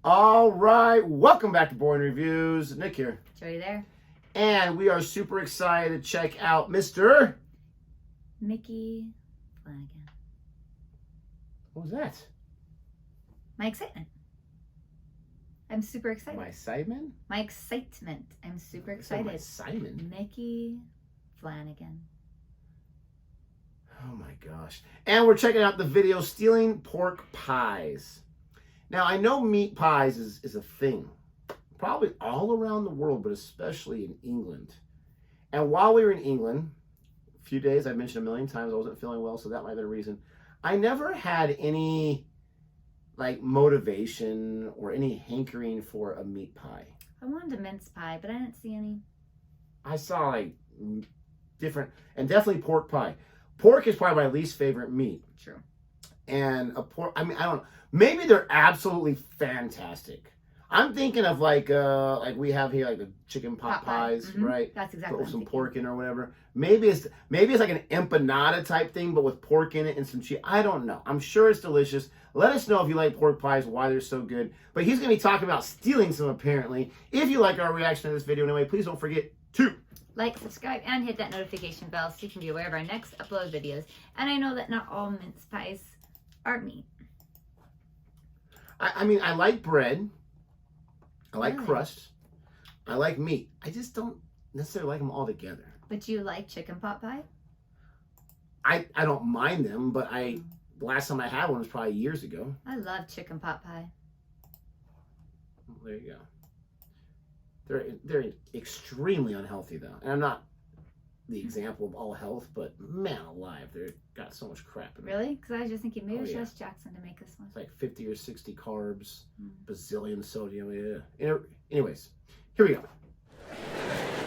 All right, welcome back to Boring Reviews. Nick here. Jodi there. And we are super excited to check out Mr. Micky Flanagan. What was that? My excitement. I'm super excited. My excitement? My excitement. I'm super excited. My excitement? Micky Flanagan. Oh my gosh. And we're checking out the video, Stealing Pork Pies. Now, I know meat pies is a thing, probably all around the world, but especially in England. And while we were in England, a few days, I mentioned a million times, I wasn't feeling well, so that might have been a reason. I never had any, motivation or any hankering for a meat pie. I wanted a mince pie, but I didn't see any. I saw, different, and definitely pork pie. Pork is probably my least favorite meat. True. And a pork, I don't know. Maybe they're absolutely fantastic. I'm thinking of like we have here, the chicken pot pies, mm-hmm. right? That's exactly with some pork in or whatever. Maybe it's like an empanada type thing, but with pork in it and some cheese. I don't know. I'm sure it's delicious. Let us know if you like pork pies, why they're so good. But he's going to be talking about stealing some, apparently. If you like our reaction to this video anyway, please don't forget to like, subscribe, and hit that notification bell so you can be aware of our next upload videos. And I know that not all mince pies are meat. I mean, I like bread. I like Really? crust. I like meat. I just don't necessarily like them all together. But you like chicken pot pie? I don't mind them, but the last time I had one was probably years ago. I love chicken pot pie. Well, there you go. They're extremely unhealthy though, and I'm not the example of all health, but man alive, they've got so much crap in them. Really? Because I was just thinking maybe Oh, we should yeah. ask Jackson to make this one. It's like 50 or 60 carbs, bazillion sodium. Yeah. Anyways, here we go.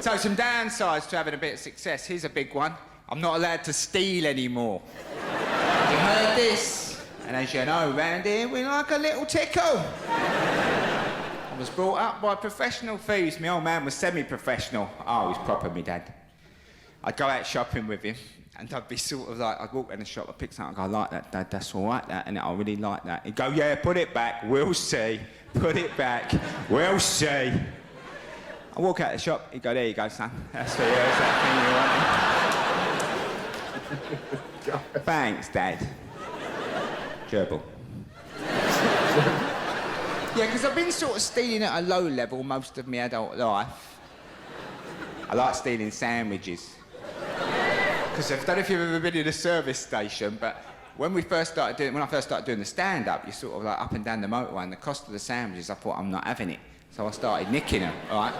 So some downsides to having a bit of success. Here's a big one. I'm not allowed to steal anymore. Have you heard this? And as you know, round here, we like a little tickle. I was brought up by professional thieves. My old man was semi-professional. Oh, he's proper, me dad. I'd go out shopping with him, and I'd be sort of like, I'd walk in the shop, I'd pick something, I'd go, I like that, Dad, that's all right, that, and I really like that. He'd go, yeah, put it back, we'll see. Put it back, we'll see. I walk out the shop, he'd go, there you go, son. That's for you, that's that thing you wanted. Thanks, Dad. Gerbil. Yeah, because I've been sort of stealing at a low level most of my adult life. I like stealing sandwiches. Because I don't know if you've ever been in a service station, but when I first started doing the stand-up, you're sort of like up and down the motorway, and the cost of the sandwiches, I thought, I'm not having it. So I started nicking them, right?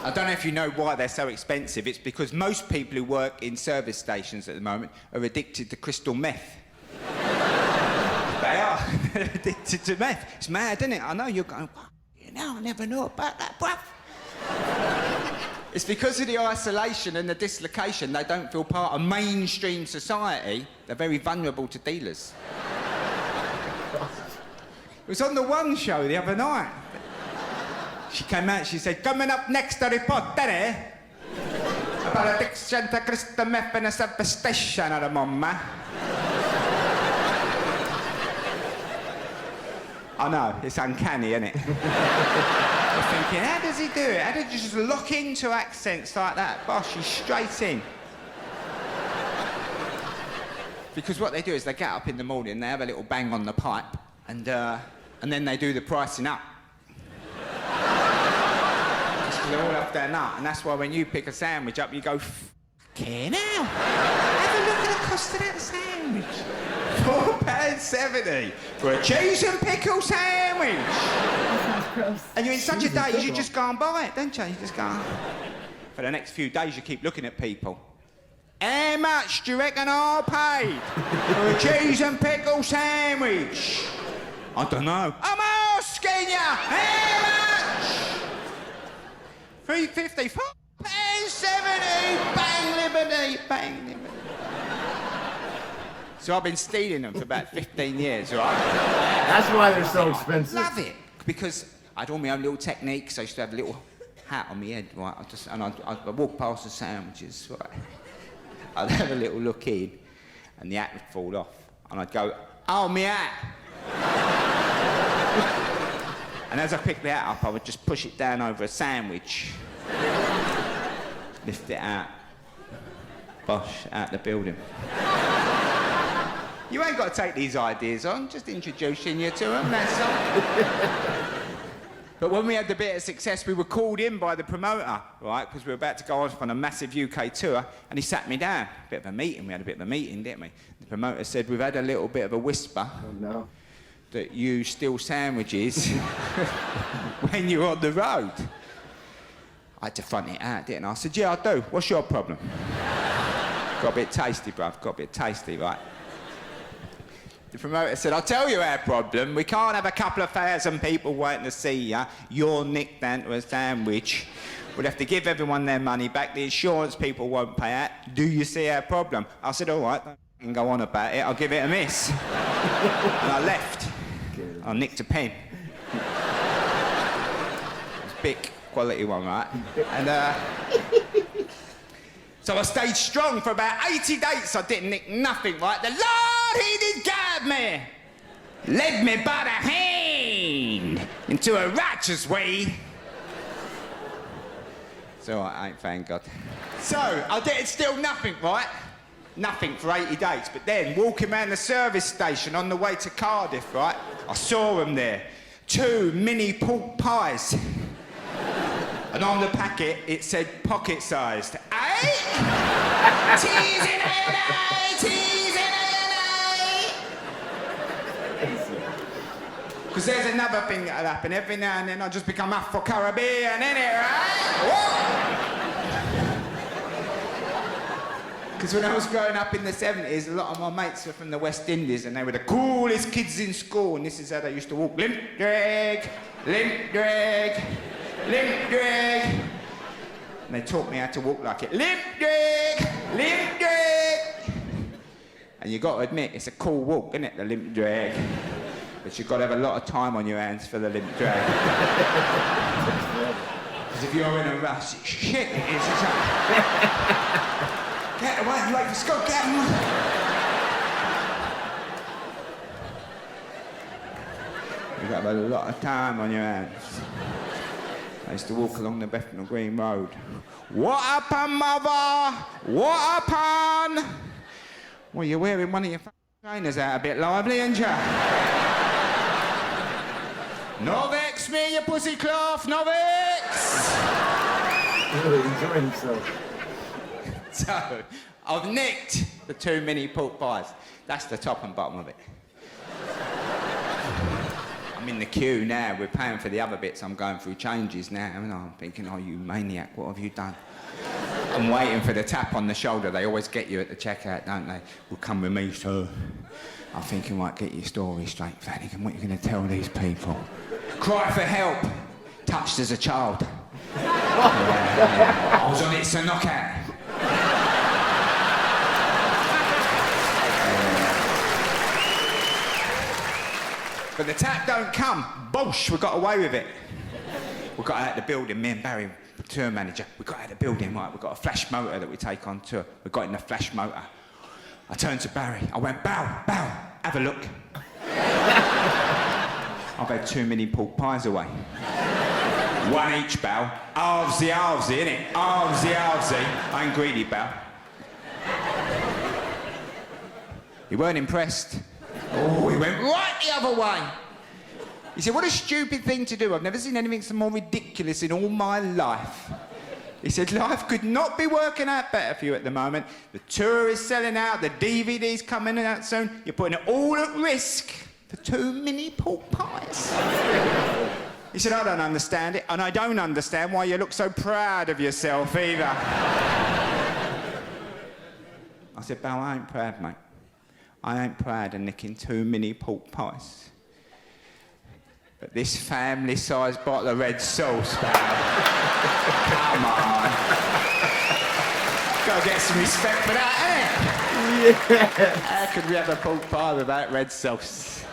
I don't know if you know why they're so expensive. It's because most people who work in service stations at the moment are addicted to crystal meth. They are. They're addicted to meth. It's mad, isn't it? I know you're going, I never knew about that, bruv. It's because of the isolation and the dislocation, they don't feel part of mainstream society. They're very vulnerable to dealers. It was on the One show the other night. She came out, she said, coming up next to report, there, about addiction to crystal meth in a service station at the moment. I know, it's uncanny, isn't it? I'm thinking, how does he do it? How did you just lock into accents like that? Bosh, he's straight in. Because what they do is they get up in the morning, they have a little bang on the pipe, and then they do the pricing up. They're all up there now, and that's why when you pick a sandwich up, you go, fucking hell. Have a look at the cost of that sandwich. £4.70 for a cheese and pickle sandwich. That sounds gross. And you're in such a daze, you just go and buy it, don't you? You just go. For the next few days, you keep looking at people. How much do you reckon I paid for a cheese and pickle sandwich? I don't know. I'm asking you, how much? £3.50, £4.70, bang liberty, bang liberty. So I've been stealing them for about 15 years, right? That's why they're so expensive. Love it, because I had all my own little techniques. I used to have a little hat on my head, right? I'd walk past the sandwiches, right? I'd have a little look in, and the hat would fall off, and I'd go, oh, my hat. And as I picked that up, I would just push it down over a sandwich. Lift it out. Bosh, out the building. You ain't got to take these ideas on, just introducing you to them, that's all. But when we had the bit of success, we were called in by the promoter, right? Because we were about to go off on a massive UK tour, and he sat me down. Bit of a meeting, we had a bit of a meeting, didn't we? The promoter said, we've had a little bit of a whisper. Oh, no. That you steal sandwiches when you're on the road. I had to front it out, didn't I? I said, yeah, I do. What's your problem? Got a bit tasty, bruv. Got a bit tasty, right? The promoter said, I'll tell you our problem. We can't have a couple of 1,000 people waiting to see you. You're nicked down to a sandwich. We'd have to give everyone their money back. The insurance people won't pay out. Do you see our problem? I said, all right, don't f***ing go on about it. I'll give it a miss. And I left. I nicked a pen. It was a big quality one, right? And so I stayed strong for about 80 days. I didn't nick nothing, right? The Lord, he did guide me. Led me by the hand into a righteous way. So I ain't, thank God. So I didn't steal nothing, right? Nothing for 80 days. But then, walking around the service station on the way to Cardiff, right? I saw them there. 2 mini pork pies. And on the packet, it said pocket-sized. Eh? Teas in A&A, teas in A&A. Because there's another thing that'll happen. Every now and then I'll just become Afro-Caribbean, innit, right? Because when I was growing up in the 70s, a lot of my mates were from the West Indies and they were the coolest kids in school, and this is how they used to walk. Limp drag, limp drag, limp drag. And they taught me how to walk like it. Limp drag, limp drag. And you got to admit, it's a cool walk, isn't it, the limp drag? But you've got to have a lot of time on your hands for the limp drag. Because if you're in a rush, it's shit, it is. It's like... Get away, you wait for Scott, get him. You've got to have a lot of time on your hands. I used to walk along the Bethnal Green Road. What happened, mother? What happened? Well, you're wearing one of your trainers out a bit lively, ain't you? No vex me, you pussy cloth, no vex! Really enjoying himself. So, I've nicked the 2 mini pork pies. That's the top and bottom of it. I'm in the queue now. We're paying for the other bits. I'm going through changes now. And I'm thinking, oh, you maniac, what have you done? I'm waiting for the tap on the shoulder. They always get you at the checkout, don't they? Well, come with me, sir. I'm thinking, right, get your story straight, Flanagan. What are you going to tell these people? Cry for help. Touched as a child. I was on it to knockout. But the tap don't come. Bosh, we got away with it. We got out of the building, me and Barry, the tour manager, we got out of the building, right, we got a flash motor that we take on tour. We got in the flash motor. I turned to Barry, I went, bow, have a look. I've had 2 mini pork pies away. 1 each, Bow. Halvesy, innit? Halvesy. I ain't greedy, Bow. He weren't impressed. Oh, he went right the other way. He said, what a stupid thing to do. I've never seen anything so more ridiculous in all my life. He said, life could not be working out better for you at the moment. The tour is selling out, the DVD's coming out soon. You're putting it all at risk for 2 mini pork pies. He said, I don't understand it, and I don't understand why you look so proud of yourself either. I said, Bal, I ain't proud, mate. I ain't proud of nicking 2 mini pork pies. But this family-sized bottle of red sauce, Bal. Come on. Gotta get some respect for that, innit? Yeah. How could we have a pork pie without red sauce?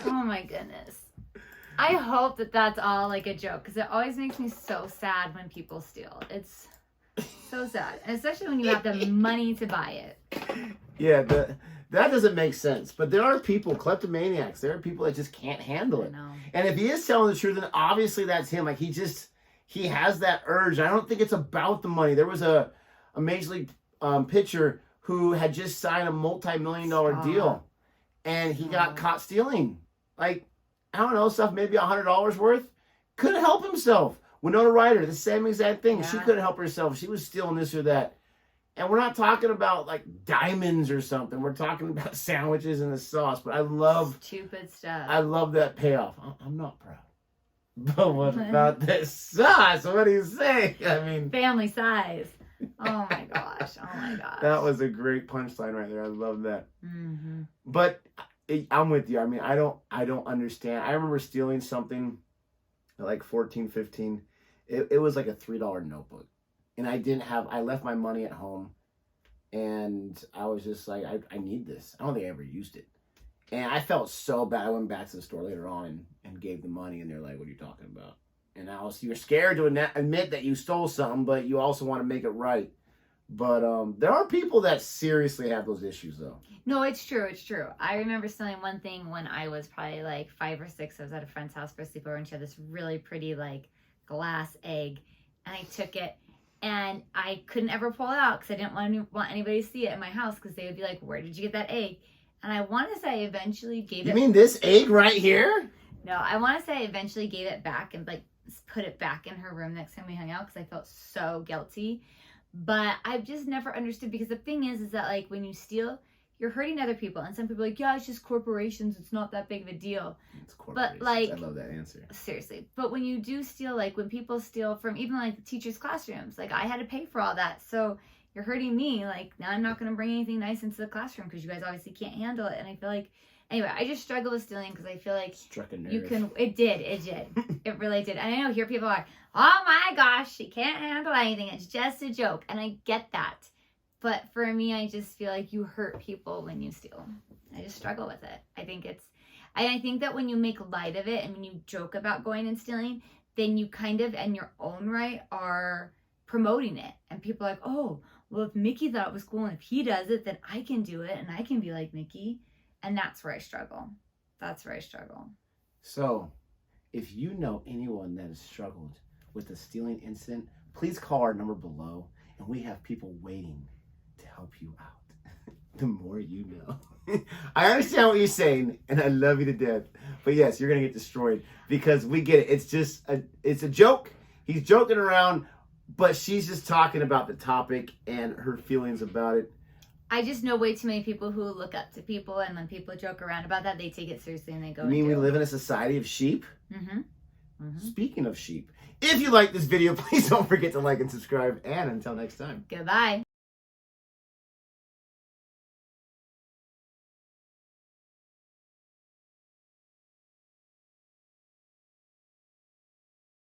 Oh my goodness. I hope that that's all like a joke, because it always makes me so sad when people steal. It's so sad, and especially when you have the money to buy it. Yeah, That doesn't make sense. But there are people, kleptomaniacs. There are people that just can't handle it. And if he is telling the truth, then obviously that's him. Like he has that urge. I don't think it's about the money. There was a Major League pitcher who had just signed a multi-million-dollar deal, and he got caught stealing. Like, I don't know, stuff maybe $100 worth. Couldn't help himself. Winona Ryder, the same exact thing. Yeah. She couldn't help herself. She was stealing this or that. And we're not talking about like diamonds or something. We're talking about sandwiches and the sauce. But I love stupid stuff. I love that payoff. I'm not proud. But what about this sauce? What do you say? I mean, family size. Oh my gosh. Oh my gosh. That was a great punchline right there. I love that. Mm-hmm. But I'm with you. I mean, I don't understand. I remember stealing something at like 14, 15. It was like a $3 notebook. And I left my money at home. And I was just like, I need this. I don't think I ever used it. And I felt so bad. I went back to the store later on and gave the money. And they're like, what are you talking about? And you're scared to admit that you stole something, but you also want to make it right. But there are people that seriously have those issues, though. No, it's true. It's true. I remember stealing one thing when I was probably like 5 or 6. I was at a friend's house for a sleepover, and she had this really pretty like glass egg, and I took it, and I couldn't ever pull it out because I didn't want anybody to see it in my house because they would be like, "Where did you get that egg?" And I want to say I eventually gave it. You mean this egg right here? No, I want to say I eventually gave it back and like put it back in her room next time we hung out because I felt so guilty. But I've just never understood, because the thing is that like when you steal, you're hurting other people, and some people are like, yeah, it's just corporations, it's not that big of a deal. It's corporations. But like, I love that answer. Seriously. But when you do steal, like when people steal from even like teachers' classrooms, like I had to pay for all that, so you're hurting me. Like now I'm not going to bring anything nice into the classroom because you guys obviously can't handle it. And I feel like, anyway, I just struggle with stealing because I feel like struck a nerve. You can. It did. It really did. And I know here people are, oh my gosh, she can't handle anything. It's just a joke. And I get that. But for me, I just feel like you hurt people when you steal. I just struggle with it. I think that when you make light of it and when you joke about going and stealing, then you kind of, in your own right, are promoting it. And people are like, oh, well, if Mickey thought it was cool and if he does it, then I can do it and I can be like Mickey. And that's where I struggle. So, if you know anyone that has struggled with a stealing incident, please call our number below, and we have people waiting to help you out. The more you know. I understand what you're saying, and I love you to death. But yes, you're going to get destroyed because we get it. It's just it's a joke. He's joking around, but she's just talking about the topic and her feelings about it. I just know way too many people who look up to people, and when people joke around about that, they take it seriously and they go. You mean we live in a society of sheep? Mm-hmm. Mm-hmm. Speaking of sheep, if you like this video, please don't forget to like and subscribe. And until next time. Goodbye.